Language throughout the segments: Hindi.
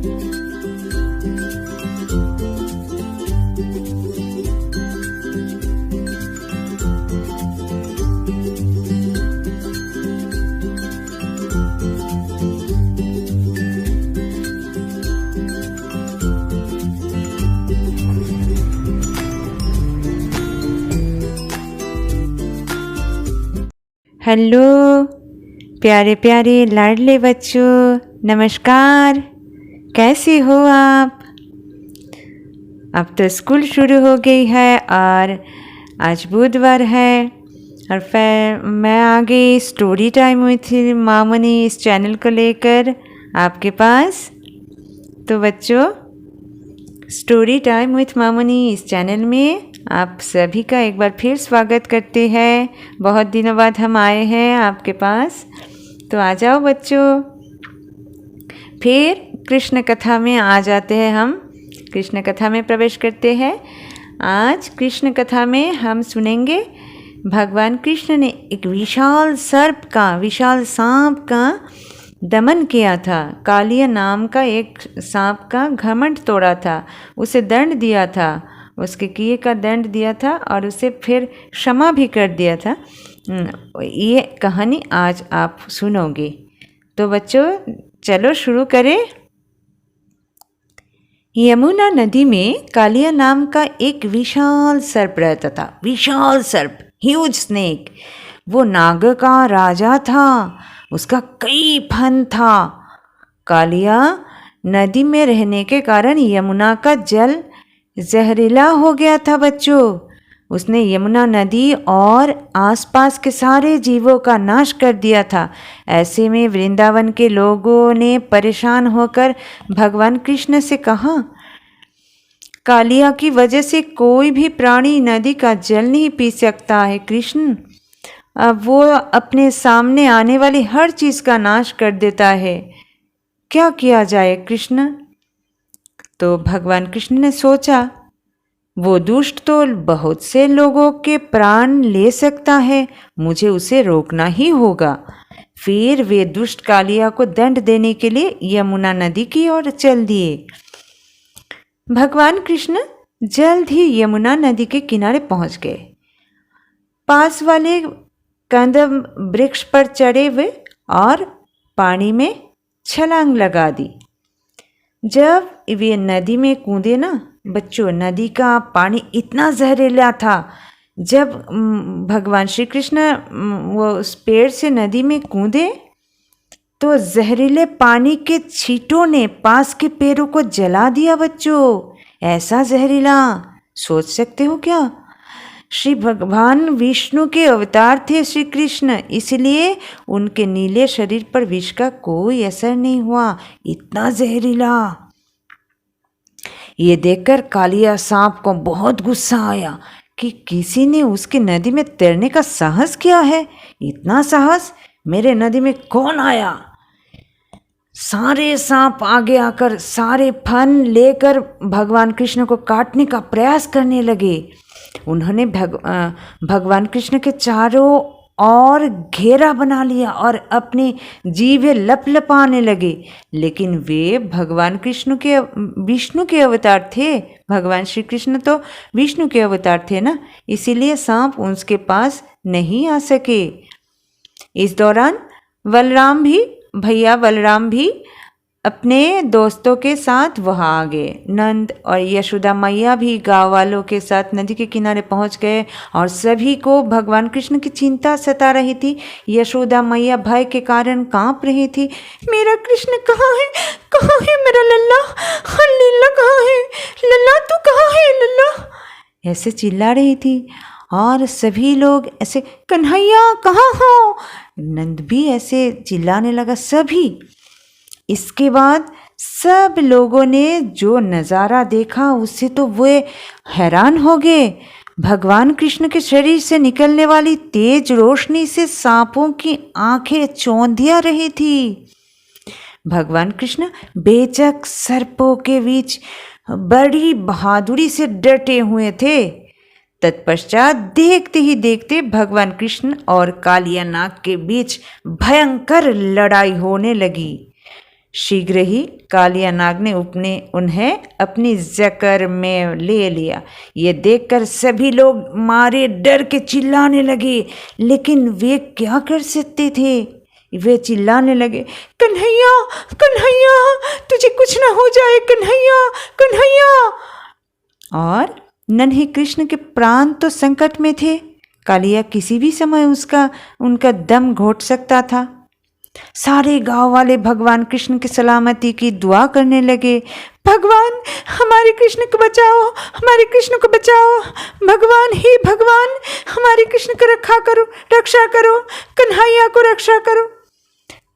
हेलो प्यारे प्यारे लाडले बच्चों, नमस्कार। कैसे हो आप? अब तो स्कूल शुरू हो गई है और आज बुधवार है और फिर मैं आ गई स्टोरी टाइम विथ मामनी इस चैनल को लेकर आपके पास। तो बच्चों, स्टोरी टाइम विथ मामनी इस चैनल में आप सभी का एक बार फिर स्वागत करते हैं। बहुत दिनों बाद हम आए हैं आपके पास, तो आ जाओ बच्चों। फिर कृष्ण कथा में आ जाते हैं, हम कृष्ण कथा में प्रवेश करते हैं। आज कृष्ण कथा में हम सुनेंगे भगवान कृष्ण ने एक विशाल सांप का दमन किया था। कालिया नाम का एक सांप का घमंड तोड़ा था, उसे दंड दिया था, उसके किए का दंड दिया था और उसे फिर क्षमा भी कर दिया था। ये कहानी आज आप सुनोगे। तो बच्चों चलो शुरू करें। यमुना नदी में कालिया नाम का एक विशाल सर्प रहता था। विशाल सर्प, ह्यूज स्नेक। वो नाग का राजा था, उसका कई फन था। कालिया नदी में रहने के कारण यमुना का जल जहरीला हो गया था बच्चों। उसने यमुना नदी और आसपास के सारे जीवों का नाश कर दिया था। ऐसे में वृंदावन के लोगों ने परेशान होकर भगवान कृष्ण से कहा, कालिया की वजह से कोई भी प्राणी नदी का जल नहीं पी सकता है कृष्ण। अब वो अपने सामने आने वाली हर चीज का नाश कर देता है, क्या किया जाए कृष्ण? तो भगवान कृष्ण ने सोचा, वो दुष्ट तो बहुत से लोगों के प्राण ले सकता है, मुझे उसे रोकना ही होगा। फिर वे दुष्ट कालिया को दंड देने के लिए यमुना नदी की ओर चल दिए। भगवान कृष्ण जल्द ही यमुना नदी के किनारे पहुंच गए। पास वाले कंदम वृक्ष पर चढ़े हुए और पानी में छलांग लगा दी। जब वे नदी में कूदे ना बच्चों, नदी का पानी इतना जहरीला था। जब भगवान श्री कृष्ण वो उस पेड़ से नदी में कूदे तो जहरीले पानी के छींटों ने पास के पेड़ों को जला दिया बच्चों। ऐसा जहरीला, सोच सकते हो क्या? श्री भगवान विष्णु के अवतार थे श्री कृष्ण, इसलिए उनके नीले शरीर पर विष का कोई असर नहीं हुआ। इतना जहरीला। ये देखकर कालिया सांप को बहुत गुस्सा आया कि किसी ने उसकी नदी में तैरने का साहस किया है। इतना साहस मेरे नदी में कौन आया? सारे सांप आगे आकर सारे फन लेकर भगवान कृष्ण को काटने का प्रयास करने लगे। उन्होंने भगवान कृष्ण के चारों ओर घेरा बना लिया और अपनी जीभें लपलपाने लगे। लेकिन वे भगवान कृष्ण के विष्णु के अवतार थे। भगवान श्री कृष्ण तो विष्णु के अवतार थे ना, इसीलिए सांप उसके पास नहीं आ सके। इस दौरान भैया बलराम भी अपने दोस्तों के साथ वहाँ आ गए। नंद और यशोदा मैया भी गांव वालों के साथ नदी के किनारे पहुँच गए और सभी को भगवान कृष्ण की चिंता सता रही थी। यशोदा मैया भय के कारण कांप रही थी। मेरा कृष्ण कहाँ है? कहाँ है मेरा लल्ला? हाँ लल्ला कहाँ है? लल्ला तू कहाँ है लल्ला? ऐसे चिल्ला रही थी और सभी लोग ऐसे, कन्हैया कहाँ हो? नंद भी ऐसे चिल्लाने लगा सभी। इसके बाद सब लोगों ने जो नज़ारा देखा उससे तो वे हैरान हो गए। भगवान कृष्ण के शरीर से निकलने वाली तेज रोशनी से सांपों की आंखें चौंधिया रही थी। भगवान कृष्ण बेचक सर्पों के बीच बड़ी बहादुरी से डटे हुए थे। तत्पश्चात देखते ही देखते भगवान कृष्ण और कालिया नाग के बीच भयंकर लड़ाई होने लगी। शीघ्र ही कालिया नाग ने उन्हें अपनी जकर में ले लिया। ये देखकर सभी लोग मारे डर के चिल्लाने लगे, लेकिन वे क्या कर सकते थे। वे चिल्लाने लगे, कन्हैया कन्हैया, तुझे कुछ ना हो जाए, कन्हैया कन्हैया। और नन्हे कृष्ण के प्राण तो संकट में थे। कालिया किसी भी समय उनका दम घोट सकता था। सारे गांव वाले भगवान कृष्ण की सलामती की दुआ करने लगे। भगवान हमारे कृष्ण को बचाओ, हमारे कृष्ण को बचाओ, भगवान ही भगवान हमारे कृष्ण को रक्षा करो, कन्हैया को रक्षा करो।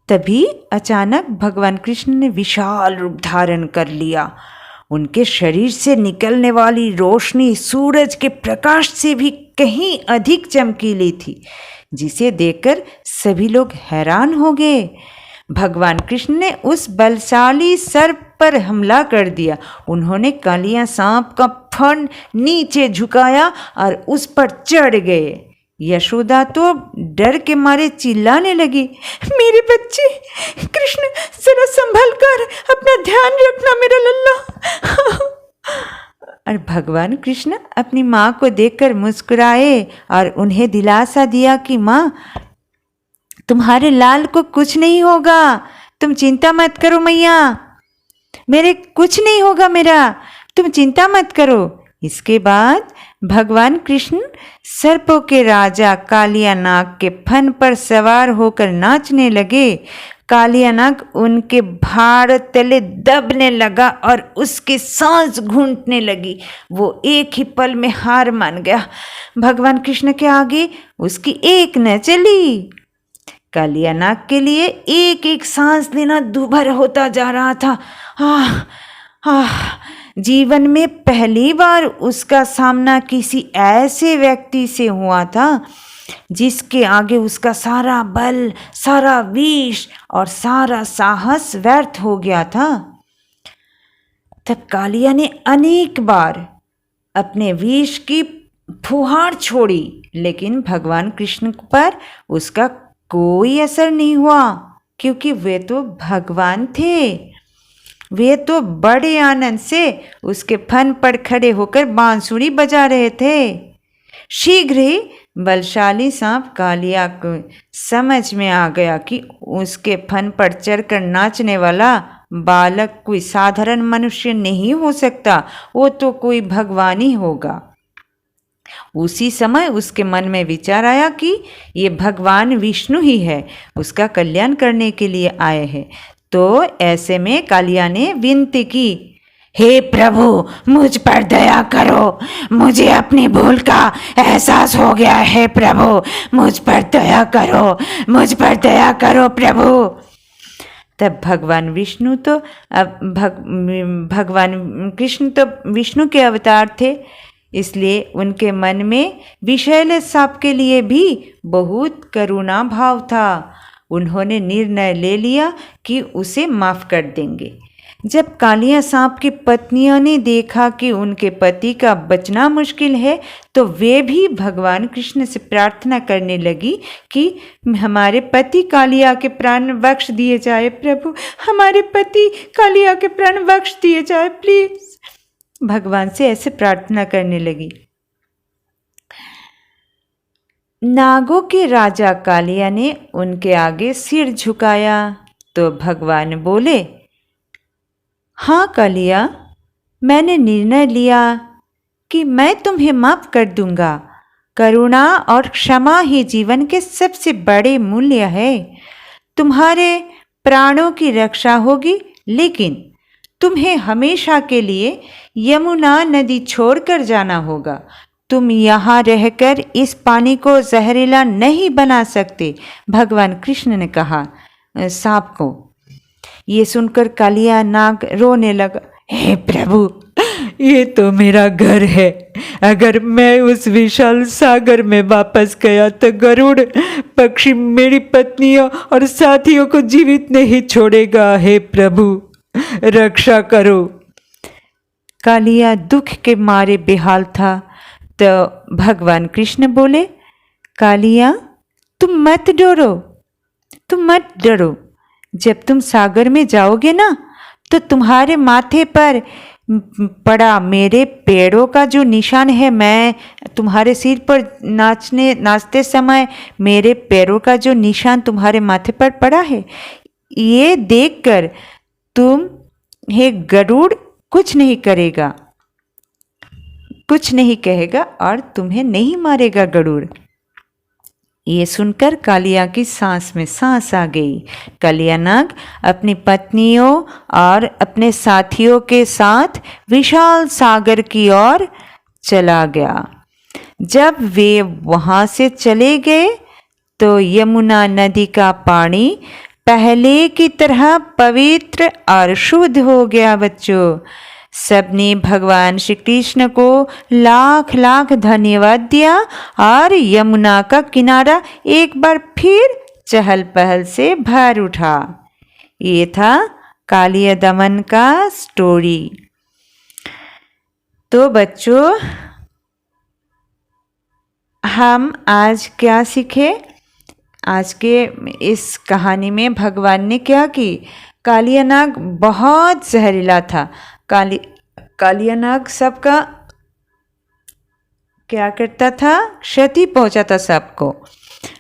तभी अचानक भगवान कृष्ण ने विशाल रूप धारण कर लिया। उनके शरीर से निकलने वाली रोशनी सूरज के प्रकाश से भी कहीं अधिक चमकीली थी, जिसे देखकर सभी लोग हैरान हो गए। भगवान कृष्ण ने उस बलशाली सर्प पर हमला कर दिया। उन्होंने कालिया सांप का फन नीचे झुकाया और उस पर चढ़ गए। यशोदा तो डर के मारे चिल्लाने लगी, मेरे बच्चे कृष्ण, जरा संभल कर अपना ध्यान रखना मेरा लल्ला। और भगवान कृष्ण अपनी माँ को देखकर मुस्कुराए और उन्हें दिलासा दिया कि माँ, तुम्हारे लाल को कुछ नहीं होगा, तुम चिंता मत करो मैया, मेरे कुछ नहीं होगा मेरा, तुम चिंता मत करो। इसके बाद भगवान कृष्ण सर्पों के राजा कालिया नाग के फन पर सवार होकर नाचने लगे। कालिया नाग उनके भार तले दबने लगा और उसकी सांस घूंटने लगी। वो एक ही पल में हार मान गया। भगवान कृष्ण के आगे उसकी एक न चली। कालिया नाग के लिए एक एक सांस लेना दूभर होता जा रहा था। जीवन में पहली बार उसका सामना किसी ऐसे व्यक्ति से हुआ था जिसके आगे उसका सारा बल, सारा विष और सारा साहस व्यर्थ हो गया था। तब कालिया ने अनेक बार अपने विष की फुहार छोड़ी, लेकिन भगवान कृष्ण पर उसका कोई असर नहीं हुआ, क्योंकि वे तो भगवान थे। वे तो बड़े आनंद से उसके फन पर खड़े होकर बांसुरी बजा रहे थे। शीघ्र ही बलशाली सांप कालिया को समझ में आ गया कि उसके फन पर चढ़कर नाचने वाला बालक कोई साधारण मनुष्य नहीं हो सकता, वो तो कोई भगवान ही होगा। उसी समय उसके मन में विचार आया कि ये भगवान विष्णु ही है, उसका कल्याण करने के लिए आए हैं। तो ऐसे में कालिया ने विनती की, हे प्रभु, मुझ पर दया करो, मुझे अपनी भूल का एहसास हो गया है प्रभु, मुझ पर दया करो, मुझ पर दया करो प्रभु। तब भगवान विष्णु तो भगवान कृष्ण तो विष्णु के अवतार थे, इसलिए उनके मन में विषैले सांप के लिए भी बहुत करुणा भाव था। उन्होंने निर्णय ले लिया कि उसे माफ कर देंगे। जब कालिया सांप की पत्नियों ने देखा कि उनके पति का बचना मुश्किल है, तो वे भी भगवान कृष्ण से प्रार्थना करने लगी कि हमारे पति कालिया के प्राण बख्श दिए जाए प्रभु, हमारे पति कालिया के प्राण बख्श दिए जाए प्लीज। भगवान से ऐसे प्रार्थना करने लगी। नागों के राजा कालिया ने उनके आगे सिर झुकाया तो भगवान बोले, हाँ कालिया, मैंने निर्णय लिया कि मैं तुम्हें माफ कर दूंगा। करुणा और क्षमा ही जीवन के सबसे बड़े मूल्य है। तुम्हारे प्राणों की रक्षा होगी, लेकिन तुम्हें हमेशा के लिए यमुना नदी छोड़कर जाना होगा। तुम यहाँ रहकर इस पानी को जहरीला नहीं बना सकते, भगवान कृष्ण ने कहा सांप को। ये सुनकर कालिया नाग रोने लगा, हे प्रभु, ये तो मेरा घर है। अगर मैं उस विशाल सागर में वापस गया तो गरुड़ पक्षी मेरी पत्नियों और साथियों को जीवित नहीं छोड़ेगा। हे प्रभु, रक्षा करो। कालिया दुख के मारे बेहाल था। तो भगवान कृष्ण बोले, कालिया तुम मत डरो, जब तुम सागर में जाओगे ना, तो तुम्हारे माथे पर पड़ा मेरे पैरों का जो निशान है, मैं तुम्हारे सिर पर नाचते समय मेरे पैरों का जो निशान तुम्हारे माथे पर पड़ा है, ये देखकर तुम हे गरुड़ कुछ नहीं करेगा, कुछ नहीं कहेगा और तुम्हें नहीं मारेगा गरुड़। ये सुनकर कालिया की सांस में सांस आ गई। कालिया नाग अपनी पत्नियों और अपने साथियों के साथ विशाल सागर की ओर चला गया। जब वे वहां से चले गए तो यमुना नदी का पानी पहले की तरह पवित्र और शुद्ध हो गया। बच्चों, सबने भगवान श्री कृष्ण को लाख लाख धन्यवाद दिया और यमुना का किनारा एक बार फिर चहल पहल से भर उठा। ये था कालिया दमन का स्टोरी। तो बच्चों, हम आज क्या सीखे? आज के इस कहानी में भगवान ने क्या की? कालिया नाग बहुत जहरीला था। कालिया नाग सबका क्या करता था? क्षति पहुंचाता सबको।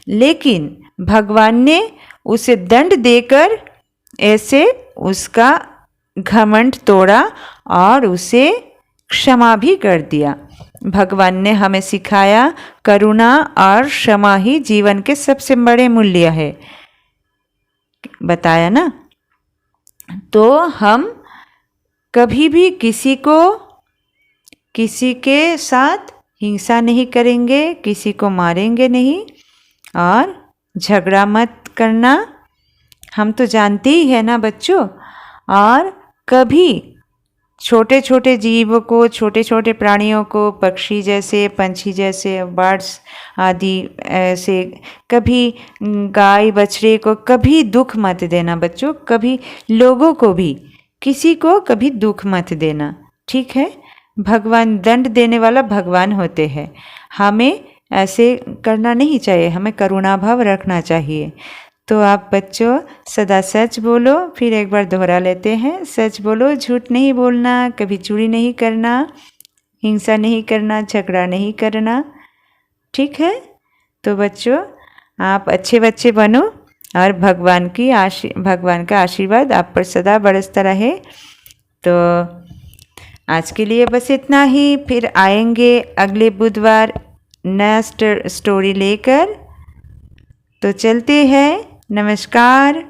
लेकिन भगवान ने उसे दंड देकर ऐसे उसका घमंड तोड़ा और उसे क्षमा भी कर दिया। भगवान ने हमें सिखाया करुणा और क्षमा ही जीवन के सबसे बड़े मूल्य है, बताया ना। तो हम कभी भी किसी के साथ हिंसा नहीं करेंगे, किसी को मारेंगे नहीं और झगड़ा मत करना। हम तो जानते ही है ना बच्चों। और कभी छोटे छोटे जीवों को, छोटे छोटे प्राणियों को, पक्षी जैसे, पंछी जैसे, बर्ड्स आदि ऐसे, कभी गाय बछड़े को कभी दुख मत देना बच्चों। कभी लोगों को भी, किसी को कभी दुख मत देना, ठीक है? भगवान दंड देने वाला भगवान होते हैं। हमें ऐसे करना नहीं चाहिए, हमें करुणा भाव रखना चाहिए। तो आप बच्चों सदा सच बोलो। फिर एक बार दोहरा लेते हैं। सच बोलो, झूठ नहीं बोलना, कभी चोरी नहीं करना, हिंसा नहीं करना, झगड़ा नहीं करना, ठीक है? तो बच्चों आप अच्छे बच्चे बनो और भगवान का आशीर्वाद आप पर सदा बरसता रहे। तो आज के लिए बस इतना ही। फिर आएंगे अगले बुधवार नया स्टोरी लेकर। तो चलते हैं। नमस्कार।